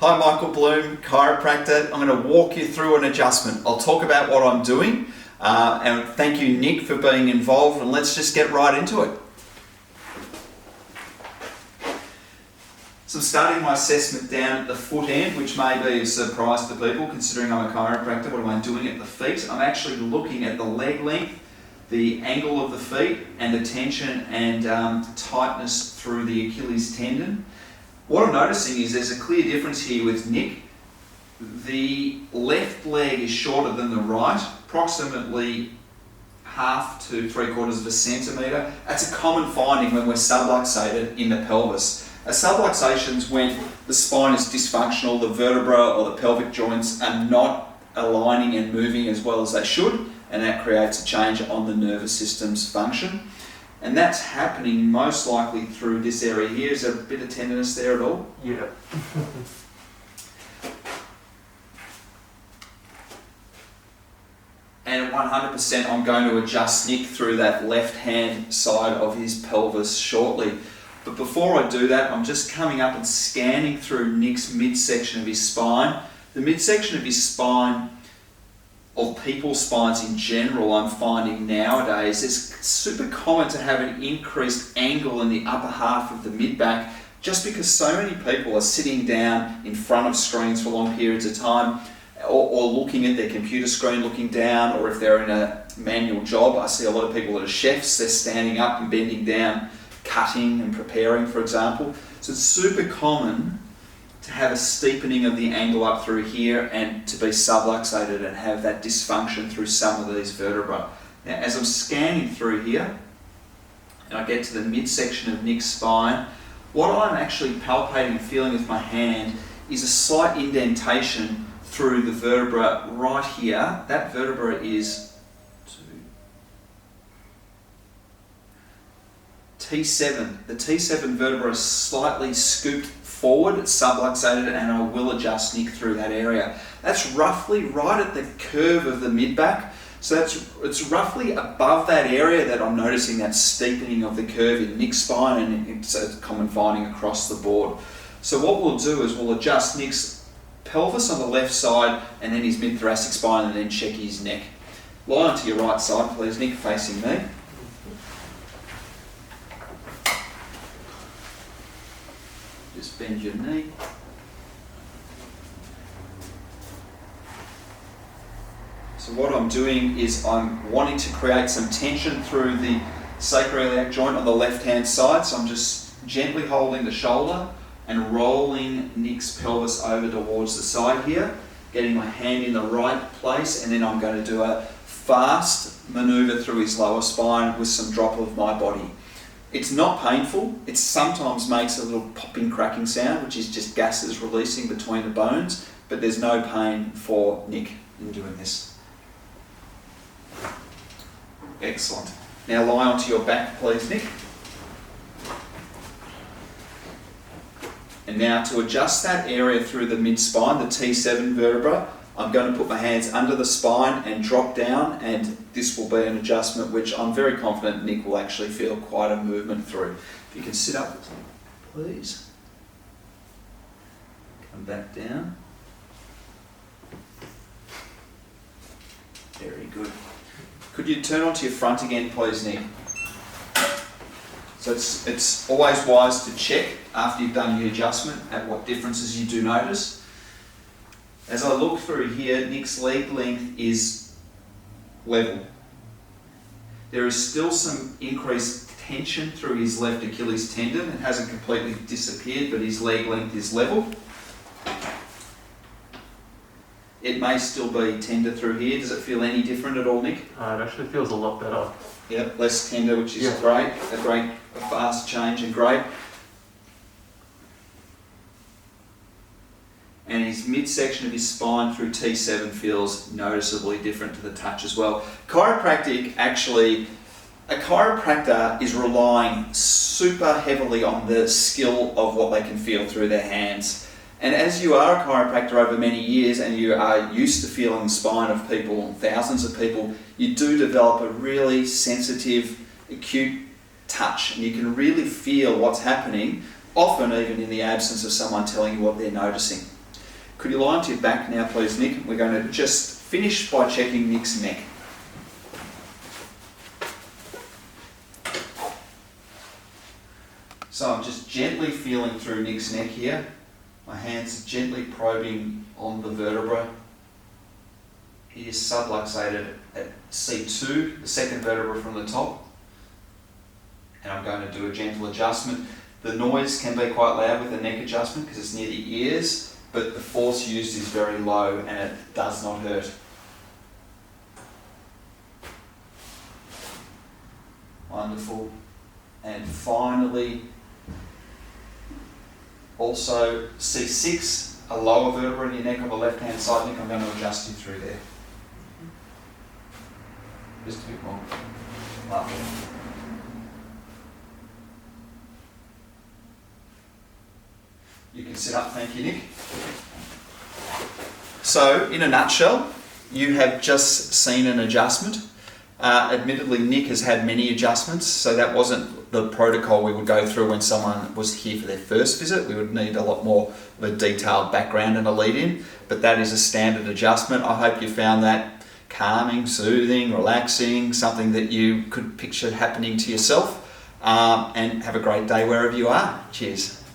Hi, Michael Bloom, chiropractor. I'm going to walk you through an adjustment. I'll talk about what I'm doing, and thank you, Nick, for being involved, and let's just get right into it. So I'm starting my assessment down at the foot end, which may be a surprise to people considering I'm a chiropractor. What am I doing at the feet? I'm actually looking at the leg length, the angle of the feet, and the tension and tightness through the Achilles tendon. What I'm noticing is there's a clear difference here with Nick. The left leg is shorter than the right, approximately 1/2 to 3/4 of a centimetre. That's a common finding when we're subluxated in the pelvis. A subluxation is when the spine is dysfunctional, the vertebra or the pelvic joints are not aligning and moving as well as they should, and that creates a change on the nervous system's function. And that's happening most likely through this area here. Is there a bit of tenderness there at all? Yeah. And 100% I'm going to adjust Nick through that left-hand side of his pelvis shortly. But before I do that, I'm just coming up and scanning through Nick's midsection of his spine. The midsection of his spine, of people's spines in general, I'm finding nowadays, it's super common to have an increased angle in the upper half of the mid-back just because so many people are sitting down in front of screens for long periods of time or looking at their computer screen looking down, or if they're in a manual job. I see a lot of people that are chefs, they're standing up and bending down, cutting and preparing, for example. So it's super common to have a steepening of the angle up through here and to be subluxated and have that dysfunction through some of these vertebrae. Now, as I'm scanning through here, and I get to the midsection of Nick's spine, what I'm actually palpating and feeling with my hand is a slight indentation through the vertebra right here. That vertebra is T7. The T7 vertebra is slightly scooped forward, it's subluxated, and I will adjust Nick through that area. That's roughly right at the curve of the mid-back. So it's roughly above that area that I'm noticing that steepening of the curve in Nick's spine, and it's a common finding across the board. So what we'll do is we'll adjust Nick's pelvis on the left side and then his mid-thoracic spine, and then check his neck. Lie onto your right side, please, Nick, facing me. Just bend your knee. So what I'm doing is I'm wanting to create some tension through the sacroiliac joint on the left-hand side. So I'm just gently holding the shoulder and rolling Nick's pelvis over towards the side here, getting my hand in the right place, and then I'm going to do a fast maneuver through his lower spine with some drop of my body. It's not painful. It sometimes makes a little popping, cracking sound, which is just gases releasing between the bones, but there's no pain for Nick in doing this. Excellent. Now lie onto your back, please, Nick. And now to adjust that area through the mid-spine, the T7 vertebra, I'm going to put my hands under the spine and drop down, and this will be an adjustment which I'm very confident Nick will actually feel quite a movement through. If you can sit up, please. Come back down. Very good. Could you turn onto your front again, please, Nick? So it's always wise to check after you've done your adjustment at what differences you do notice. As I look through here, Nick's leg length is level. There is still some increased tension through his left Achilles tendon. It hasn't completely disappeared, but his leg length is level. It may still be tender through here. Does it feel any different at all, Nick? It actually feels a lot better. Yep, less tender, which is great. A fast change and great. And his midsection of his spine through T7 feels noticeably different to the touch as well. Chiropractic, actually, a chiropractor is relying super heavily on the skill of what they can feel through their hands. And as you are a chiropractor over many years and you are used to feeling the spine of people, thousands of people, you do develop a really sensitive, acute touch, and you can really feel what's happening, often even in the absence of someone telling you what they're noticing. Could you lie onto your back now, please, Nick? We're going to just finish by checking Nick's neck. So I'm just gently feeling through Nick's neck here. My hands gently probing on the vertebra. He is subluxated at C2, the second vertebra from the top. And I'm going to do a gentle adjustment. The noise can be quite loud with the neck adjustment because it's near the ears, but the force used is very low and it does not hurt. Wonderful. And finally, also C6, a lower vertebra in your neck on the left-hand side. Nick, I'm going to adjust you through there. Just a bit more. Lovely. You can sit up, thank you, Nick. So, in a nutshell, you have just seen an adjustment. Admittedly, Nick has had many adjustments, so that wasn't the protocol we would go through when someone was here for their first visit. We would need a lot more of a detailed background and a lead-in, but that is a standard adjustment. I hope you found that calming, soothing, relaxing, something that you could picture happening to yourself, and have a great day wherever you are. Cheers.